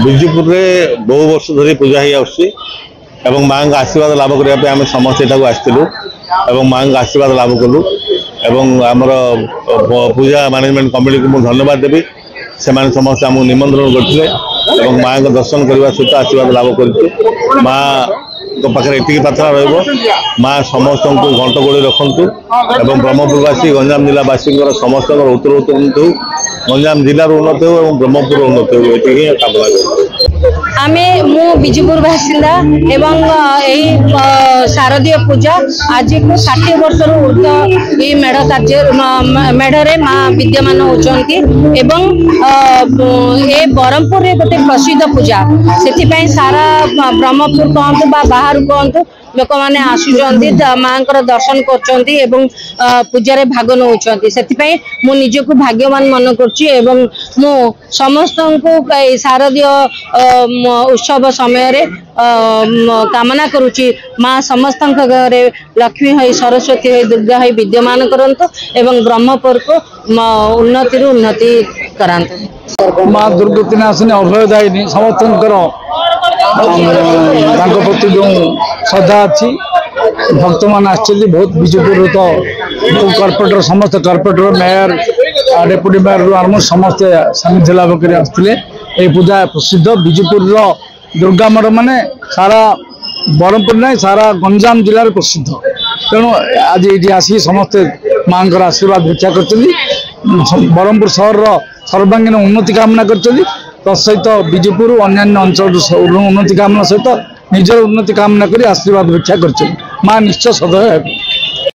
बिजुपुर में बहु वर्ष धरी पूजा हो माँ आशीर्वाद लाभ करने आम समस्त आसलु माँ आशीर्वाद लाभ कलु आमर पूजा मैनेजमेंट कमिटी को मुझे धन्यवाद देवी से समस्त आमको निमंत्रण करते माँ को दर्शन करने सहित आशीर्वाद लाभ कर माँ पाखे एति प्रार्थना रहा समस्त को घंट गोड़ी रखु और ब्रह्मपुरवासी गंजाम जिलावासी समस्त उत्तर उत्तर गंजाम जिलार उन्नति हो ब्रह्मपुर उन्नति हो ये कामना कर आमे मु बिजुपुर बासिंदा एवं यही शारदीय पूजा आज को 60 वर्ष ऊर्ध ये मेढ़ कार्य मेढ़े माँ विद्यमान होती एवं ए ब्रह्मपुर गोटे प्रसिद्ध पूजा से सारा ब्रह्मपुर कहतु बाहर कहतु लोक मैंने आसुंच माँ दर्शन कर पूजा भाग नौ से मु निजक भाग्यवान मन कर समस्त को शारदीय उत्सव समय कामना करुच्ची माँ समस्त घरे लक्ष्मी हो सरस्वती हो दुर्गा हो विद्यमान करंतु एवं ब्रह्मपुर को उन्नति करांतु। माँ दुर्गतिनाशिनी अभयदायिनी समस्त प्रति जो श्रद्धा अच्छी भक्त मान बहुत बिजुपुर तो कॉर्पोरेटर समस्त कॉर्पोरेटर मेयर डेपुटी मेयर आरम्भ समस्ते सानिध्य लाभ कर आसते पूजा प्रसिद्ध बिजुपुर दुर्गा मठ माने सारा ब्रह्मपुर नहीं सारा गंजाम जिले में प्रसिद्ध तेणु आज ये आसिक समस्ते माँ आशीर्वाद भिक्षा कर ब्रह्मपुर सहर सर्वांगीन उन्नति कामना कर तत्सहित बिजुपुर अन्य अंचल उन्नति कामना सहित निजर उन्नति कामना कर आशीर्वाद भिक्षा कर माँ निश्चय सदय है।